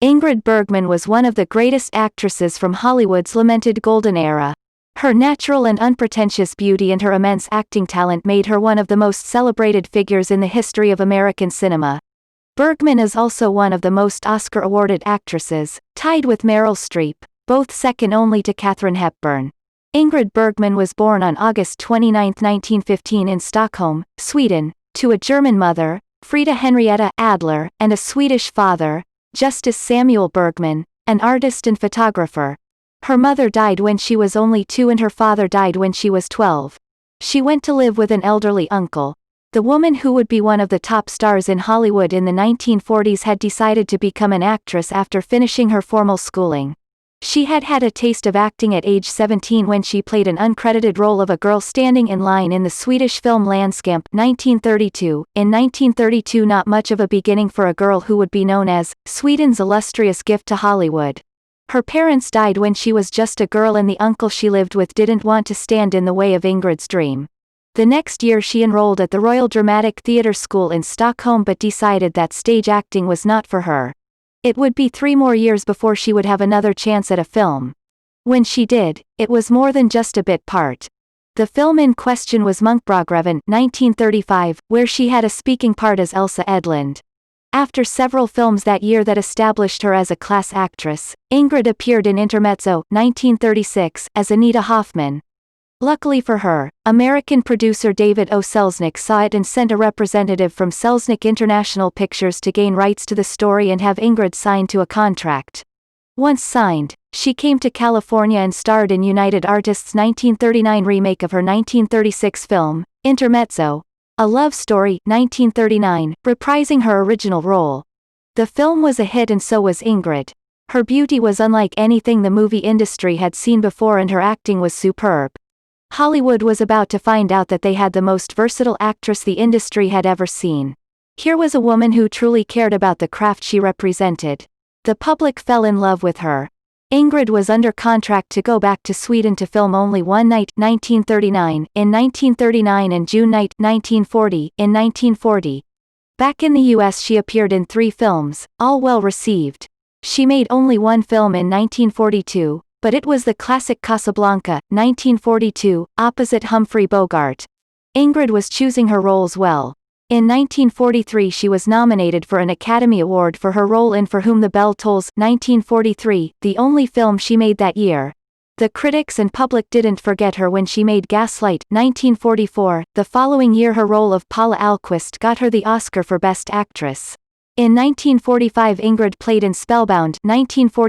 Ingrid Bergman was one of the greatest actresses from Hollywood's lamented golden era. Her natural and unpretentious beauty and her immense acting talent made her one of the most celebrated figures in the history of American cinema. Bergman is also one of the most Oscar-awarded actresses, tied with Meryl Streep, both second only to Katharine Hepburn. Ingrid Bergman was born on August 29, 1915 in Stockholm, Sweden, to a German mother, Frida Henrietta Adler, and a Swedish father, Justus Samuel Bergman, an artist and photographer. Her mother died when she was only 2 and her father died when she was 12. She went to live with an elderly uncle. The woman who would be one of the top stars in Hollywood in the 1940s had decided to become an actress after finishing her formal schooling. She had had a taste of acting at age 17 when she played an uncredited role of a girl standing in line in the Swedish film Landskamp 1932. In 1932, not much of a beginning for a girl who would be known as Sweden's illustrious gift to Hollywood. Her parents died when she was just a girl and the uncle she lived with didn't want to stand in the way of Ingrid's dream. The next year she enrolled at the Royal Dramatic Theatre School in Stockholm but decided that stage acting was not for her. It would be 3 more years before she would have another chance at a film. When she did, it was more than just a bit part. The film in question was Munkbrogreven 1935, where she had a speaking part as Elsa Edlund. After several films that year that established her as a class actress, Ingrid appeared in Intermezzo 1936 as Anita Hoffman. Luckily for her, American producer David O. Selznick saw it and sent a representative from Selznick International Pictures to gain rights to the story and have Ingrid signed to a contract. Once signed, she came to California and starred in United Artists' 1939 remake of her 1936 film, Intermezzo, a love story, 1939, reprising her original role. The film was a hit and so was Ingrid. Her beauty was unlike anything the movie industry had seen before and her acting was superb. Hollywood was about to find out that they had the most versatile actress the industry had ever seen. Here was a woman who truly cared about the craft she represented. The public fell in love with her. Ingrid was under contract to go back to Sweden to film Only One Night 1939 in 1939 and June Night 1940 in 1940. Back in the US she appeared in 3 films, all well received. She made only one film in 1942, but it was the classic Casablanca, 1942, opposite Humphrey Bogart. Ingrid was choosing her roles well. In 1943 she was nominated for an Academy Award for her role in For Whom the Bell Tolls, 1943, the only film she made that year. The critics and public didn't forget her when she made Gaslight, 1944, the following year her role of Paula Alquist got her the Oscar for Best Actress. In 1945 Ingrid played in Spellbound, 1945.